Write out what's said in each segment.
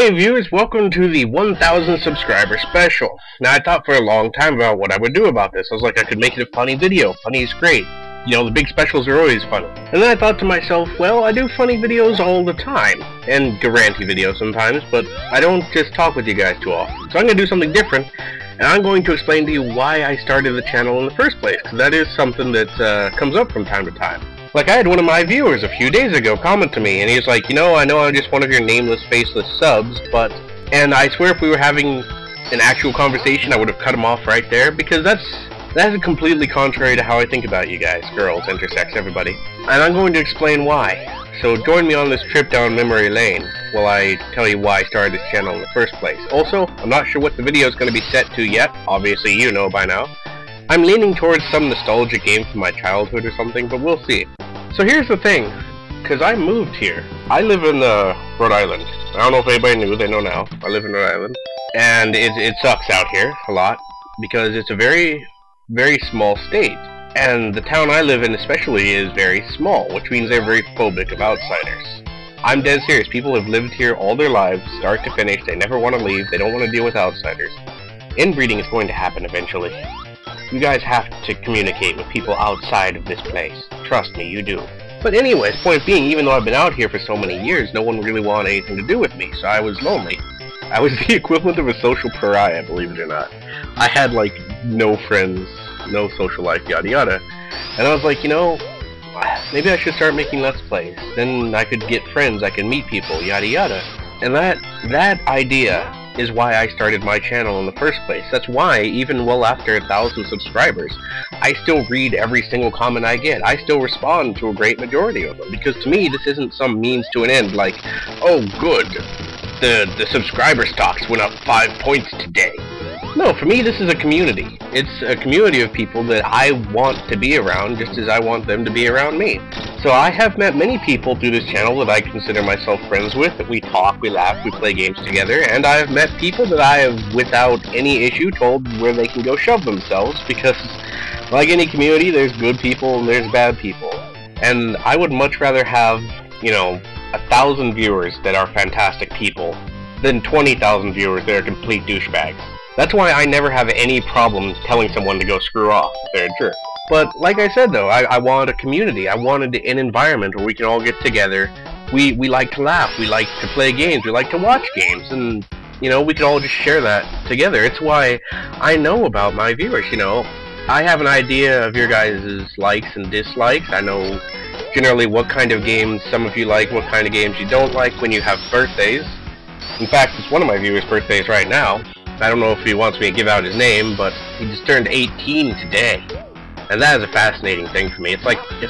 Hey viewers, welcome to the 1000 subscriber special. Now I thought for a long time about what I would do about this. I was like, I could make it a funny video. Funny is great. You know, the big specials are always funny. And then I thought to myself, well, I do funny videos all the time. And ranty videos sometimes, but I don't just talk with you guys too often. So I'm going to do something different. And I'm going to explain to you why I started the channel in the first place. Because that is something that comes up from time to time. Like, I had one of my viewers a few days ago comment to me, and he's like, you know I'm just one of your nameless, faceless subs, but... And I swear if we were having an actual conversation, I would have cut him off right there, because that is completely contrary to how I think about you guys, girls, intersex, everybody. And I'm going to explain why. So join me on this trip down memory lane while I tell you why I started this channel in the first place. Also, I'm not sure what the video is going to be set to yet. Obviously, you know by now. I'm leaning towards some nostalgic game from my childhood or something, but we'll see. So here's the thing, because I moved here. I live in Rhode Island. I don't know if anybody knew, they know now. I live in Rhode Island. And it sucks out here a lot, because it's a very, very small state. And the town I live in especially is very small, which means they're very phobic of outsiders. I'm dead serious. People have lived here all their lives, start to finish. They never want to leave. They don't want to deal with outsiders. Inbreeding is going to happen eventually. You guys have to communicate with people outside of this place. Trust me, you do. But anyways, point being, even though I've been out here for so many years, no one really wanted anything to do with me, so I was lonely. I was the equivalent of a social pariah, believe it or not. I had, like, no friends, no social life, yada yada. And I was like, you know, maybe I should start making Let's Plays. Then I could get friends, I could meet people, yada yada. And that idea is why I started my channel in the first place. That's why, even well after 1,000 subscribers, I still read every single comment I get. I still respond to a great majority of them, because to me, this isn't some means to an end, like, oh good, the subscriber stocks went up 5 points today. No, for me, this is a community. It's a community of people that I want to be around, just as I want them to be around me. So I have met many people through this channel that I consider myself friends with. We talk, we laugh, we play games together, and I have met people that I have, without any issue, told where they can go shove themselves, because, like any community, there's good people and there's bad people. And I would much rather have, you know, 1,000 viewers that are fantastic people than 20,000 viewers that are complete douchebags. That's why I never have any problem telling someone to go screw off if they're a jerk. But like I said though, I wanted a community. I wanted an environment where we can all get together. We like to laugh, we like to play games, we like to watch games, and you know, we can all just share that together. It's why I know about my viewers, you know. I have an idea of your guys' likes and dislikes. I know generally what kind of games some of you like, what kind of games you don't like when you have birthdays. In fact, it's one of my viewers' birthdays right now. I don't know if he wants me to give out his name, but he just turned 18 today. And that is a fascinating thing for me. It's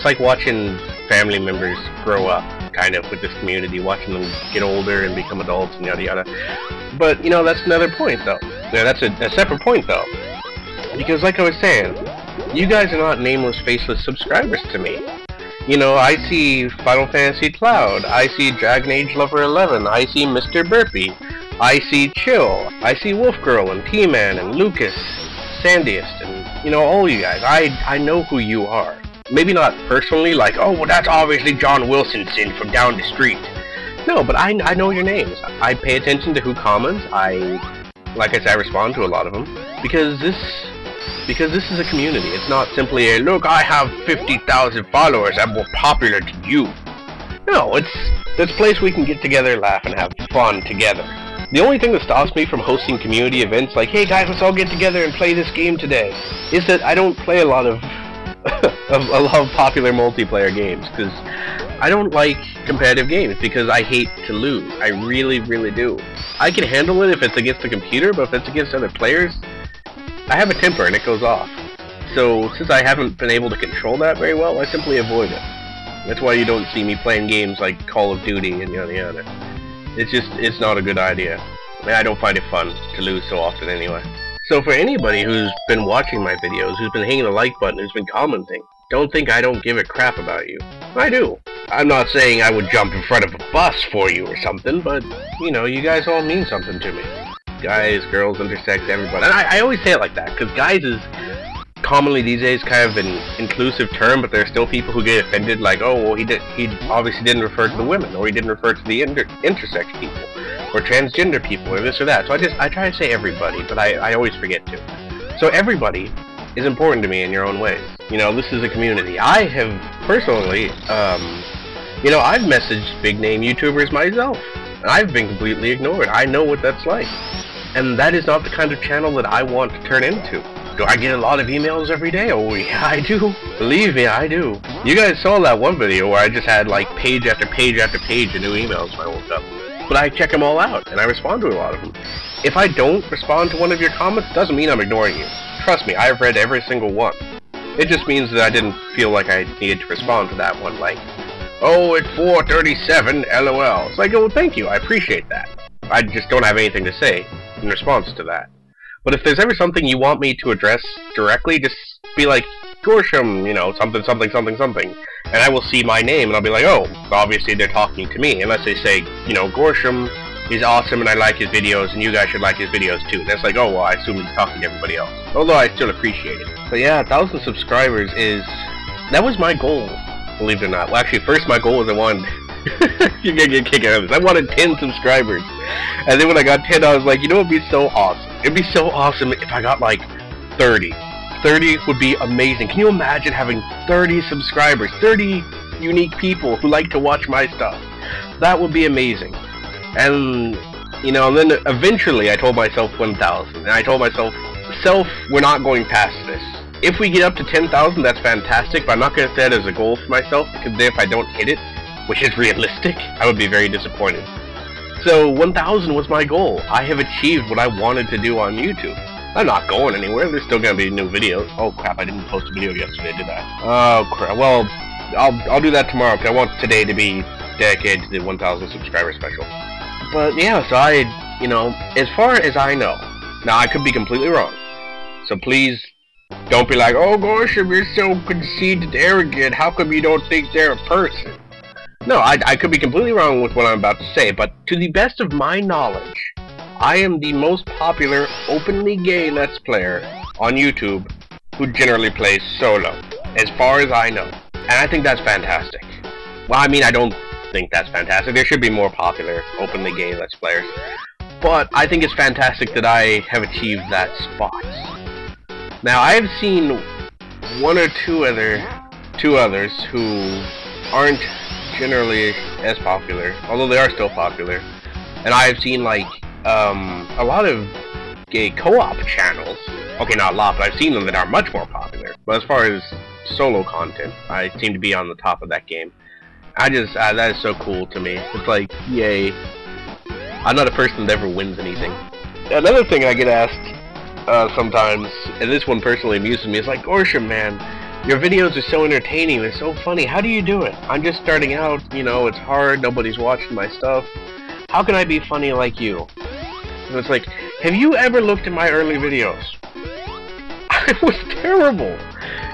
like watching family members grow up, kind of, with this community, watching them get older and become adults and yada yada. But, you know, that's another point, though. Yeah, that's a separate point, though. Because, like I was saying, you guys are not nameless, faceless subscribers to me. You know, I see Final Fantasy Cloud, I see Dragon Age Lover 11, I see Mr. Burpee, I see Chill, I see Wolf Girl and T-Man and Lucas, Sandiest, and, you know, all you guys. I know who you are. Maybe not personally, like, oh, well, that's obviously John Wilsonson from down the street. No, but I know your names. I pay attention to who comments. Like I said, I respond to a lot of them, because this is a community. It's not simply a, look, I have 50,000 followers, I'm more popular than you. No, it's a place we can get together, laugh, and have fun together. The only thing that stops me from hosting community events like, hey guys, let's all get together and play this game today, is that I don't play a lot of popular multiplayer games, because I don't like competitive games, because I hate to lose. I really, really do. I can handle it if it's against the computer, but if it's against other players, I have a temper and it goes off. So since I haven't been able to control that very well, I simply avoid it. That's why you don't see me playing games like Call of Duty and yada yada. It's not a good idea. I mean, I don't find it fun to lose so often anyway. So for anybody who's been watching my videos, who's been hitting the like button, who's been commenting, don't think I don't give a crap about you. I do. I'm not saying I would jump in front of a bus for you or something, but, you know, you guys all mean something to me. Guys, girls, intersex, everybody. And I always say it like that, because guys is commonly these days kind of an inclusive term, but there are still people who get offended, like, oh, well, he obviously didn't refer to the women, or he didn't refer to the intersex people. or transgender people, or this or that. So I try to say everybody, but I always forget to. So everybody is important to me in your own ways. You know, this is a community. I have personally, you know, I've messaged big name YouTubers myself, and I've been completely ignored. I know what that's like. And that is not the kind of channel that I want to turn into. Do I get a lot of emails every day? Oh yeah, I do. Believe me, I do. You guys saw that one video where I just had like page after page after page of new emails when I woke up. But I check them all out, and I respond to a lot of them. If I don't respond to one of your comments, doesn't mean I'm ignoring you. Trust me, I've read every single one. It just means that I didn't feel like I needed to respond to that one, like, oh, it's 4:37, LOL. It's like, oh, thank you, I appreciate that. I just don't have anything to say in response to that. But if there's ever something you want me to address directly, just be like, Gorsham, you know, something, something, something, something. And I will see my name, and I'll be like, oh, obviously they're talking to me. Unless they say, you know, Gorsham is awesome, and I like his videos, and you guys should like his videos too. And it's like, oh, well, I assume he's talking to everybody else. Although I still appreciate it. But yeah, 1,000 subscribers is... that was my goal, believe it or not. Well, actually, first my goal was I wanted... you're gonna get a kick out of this. I wanted 10 subscribers. And then when I got 10, I was like, you know, it'd be so awesome. It'd be so awesome if I got, like, 30. 30 would be amazing. Can you imagine having 30 subscribers? 30 unique people who like to watch my stuff. That would be amazing. And, you know, and then eventually I told myself 1,000. And I told myself, we're not going past this. If we get up to 10,000, that's fantastic, but I'm not going to set it as a goal for myself, because then if I don't hit it, which is realistic, I would be very disappointed. So 1,000 was my goal. I have achieved what I wanted to do on YouTube. I'm not going anywhere. There's still gonna be new videos. Oh crap! I didn't post a video yesterday, did I? Oh crap! Well, I'll do that tomorrow, because I want today to be dedicated to the 1,000 subscriber special. But yeah, so you know, as far as I know, now I could be completely wrong. So please don't be like, oh gosh, you're so conceited, arrogant. How come you don't think they're a person? No, I could be completely wrong with what I'm about to say, but to the best of my knowledge, I am the most popular openly gay Let's Player on YouTube who generally plays solo, as far as I know. And I think that's fantastic. Well, I mean, I don't think that's fantastic. There should be more popular openly gay Let's Players. But I think it's fantastic that I have achieved that spot. Now, I have seen one or two others who aren't generally as popular, although they are still popular. And I have seen, like, a lot of gay co-op channels. Okay, not a lot, but I've seen them that are much more popular. But as far as solo content, I seem to be on the top of that game. I just, that is so cool to me. It's like, yay. I'm not a person that ever wins anything. Another thing I get asked sometimes, and this one personally amuses me, is like, Gorsham, man, your videos are so entertaining, they're so funny, how do you do it? I'm just starting out, you know, it's hard, nobody's watching my stuff. How can I be funny like you? And it's like, have you ever looked at my early videos? I was terrible.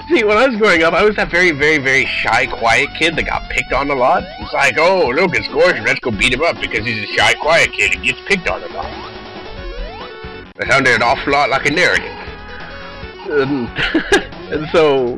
See, when I was growing up, I was that very, very, very shy, quiet kid that got picked on a lot. It's like, oh, look, it's Gorsham, let's go beat him up because he's a shy, quiet kid and gets picked on a lot. That sounded an awful lot like a narrative. And so,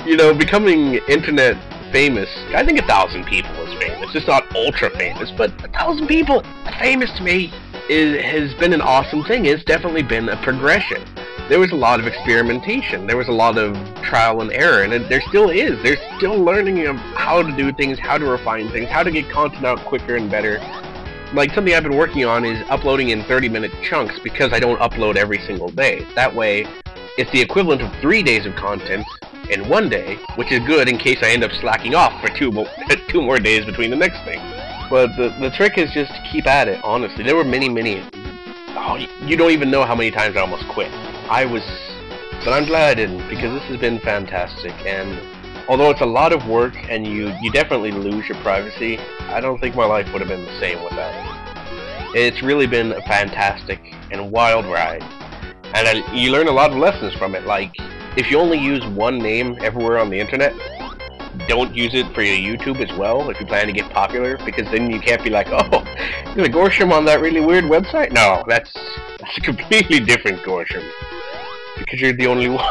you know, becoming internet famous, I think 1,000 people is famous. It's not ultra famous, but 1,000 people famous to me has been an awesome thing. It's definitely been a progression. There was a lot of experimentation. There was a lot of trial and error, and there still is. They're still learning how to do things, how to refine things, how to get content out quicker and better. Like, something I've been working on is uploading in 30-minute chunks, because I don't upload every single day. That way, it's the equivalent of 3 days of content in 1 day, which is good in case I end up slacking off for two more days between the next thing. But the trick is just to keep at it, honestly. There were many, oh, you don't even know how many times I almost quit. But I'm glad I didn't, because this has been fantastic, and although it's a lot of work and you definitely lose your privacy, I don't think my life would have been the same without it. It's really been a fantastic and wild ride, and you learn a lot of lessons from it. Like, if you only use one name everywhere on the internet, don't use it for your YouTube as well if you plan to get popular, because then you can't be like, oh, you're the Gorsham on that really weird website? No, that's a completely different Gorsham, because you're the only one.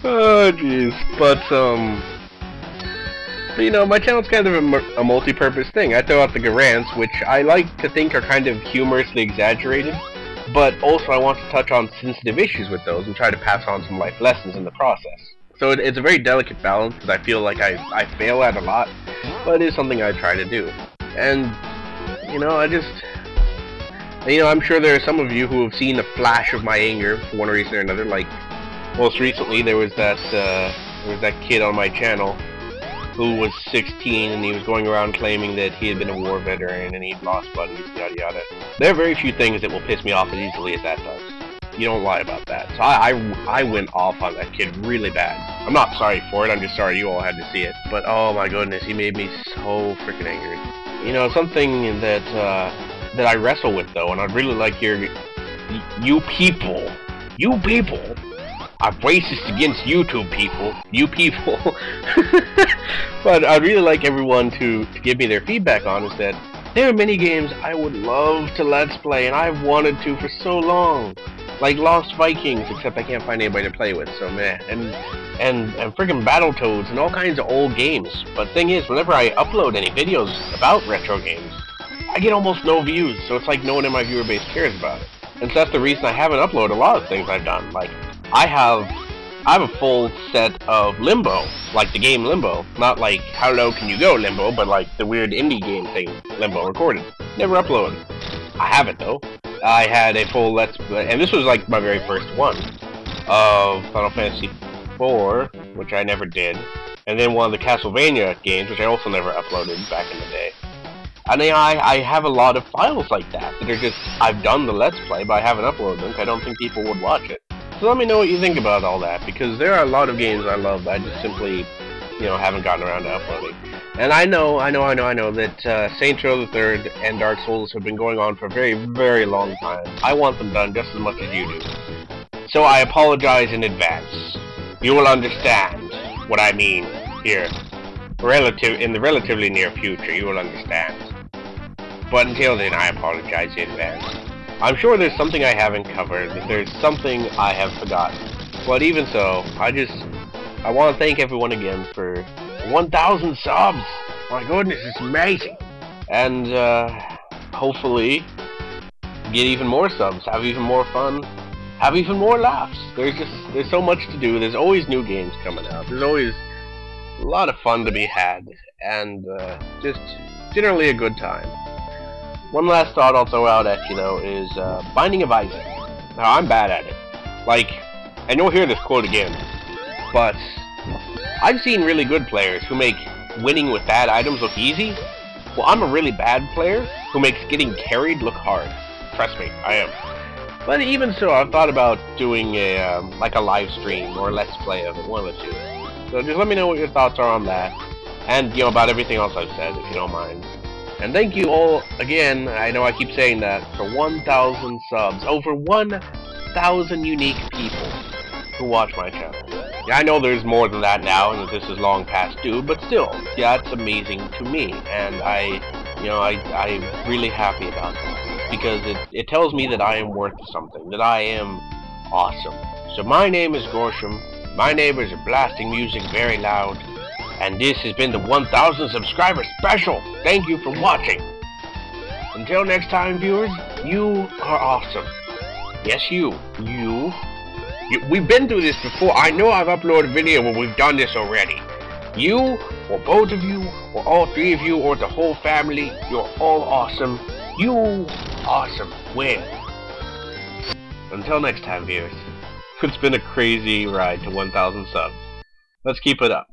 Oh, jeez. But, you know, my channel's kind of a multi-purpose thing. I throw out the rants, which I like to think are kind of humorously exaggerated, but also I want to touch on sensitive issues with those and try to pass on some life lessons in the process. So it's a very delicate balance, because I feel like I fail at a lot, but it is something I try to do. And, you know, I'm sure there are some of you who have seen a flash of my anger for one reason or another. Like, most recently there was that kid on my channel who was 16 and he was going around claiming that he had been a war veteran and he'd lost buddies, yada yada. There are very few things that will piss me off as easily as that does. You don't lie about that. So I went off on that kid really bad. I'm not sorry for it, I'm just sorry you all had to see it. But oh my goodness, he made me so freaking angry. You know, something that I wrestle with though, and I'd really like you people are racist against YouTube people. You people. But I'd really like everyone to give me their feedback on is that there are many games I would love to Let's Play, and I've wanted to for so long. Like Lost Vikings, except I can't find anybody to play with, so meh. And friggin' Battletoads and all kinds of old games. But thing is, whenever I upload any videos about retro games, I get almost no views, so it's like no one in my viewer base cares about it. And so that's the reason I haven't uploaded a lot of things I've done. Like, I have a full set of Limbo, like the game Limbo. Not like How Low Can You Go Limbo, but like the weird indie game thing Limbo recorded. Never uploaded. I have it though. I had a full Let's Play, and this was like my very first one, of Final Fantasy IV, which I never did, and then one of the Castlevania games, which I also never uploaded back in the day. And I have a lot of files like that are just, I've done the Let's Play, but I haven't uploaded them, because I don't think people would watch it. So let me know what you think about all that, because there are a lot of games I love that I just simply, you know, haven't gotten around to uploading. And I know that Saints Row the Third and Dark Souls have been going on for a very, very long time. I want them done just as much as you do. So I apologize in advance. You will understand what I mean here. In the relatively near future, you will understand. But until then, I apologize in advance. I'm sure there's something I haven't covered, that there's something I have forgotten. But even so, I want to thank everyone again for 1,000 subs! My goodness, it's amazing! And, hopefully, get even more subs, have even more fun, have even more laughs. There's so much to do, there's always new games coming out, there's always a lot of fun to be had, and, just generally a good time. One last thought I'll throw out at you, though, is, Binding of Isaac. Now, I'm bad at it. Like, and you'll hear this quote again, but I've seen really good players who make winning with bad items look easy. Well, I'm a really bad player who makes getting carried look hard. Trust me, I am. But even so, I've thought about doing a like a live stream or a Let's Play of it, one of the two. So just let me know what your thoughts are on that, and you know, about everything else I've said, if you don't mind. And thank you all again. I know I keep saying that, for 1,000 subs, over 1,000 unique people who watch my channel. Yeah, I know there's more than that now, and that this is long past due, but still, yeah, it's amazing to me, and I'm really happy about that, because it tells me that I am worth something, that I am awesome. So my name is Gorsham, my neighbors are blasting music very loud, and this has been the 1,000 subscriber special. Thank you for watching. Until next time, viewers, you are awesome. Yes, you. We've been through this before. I know I've uploaded a video where we've done this already. You, or both of you, or all three of you, or the whole family, you're all awesome. You awesome win. Until next time, viewers. It's been a crazy ride to 1,000 subs. Let's keep it up.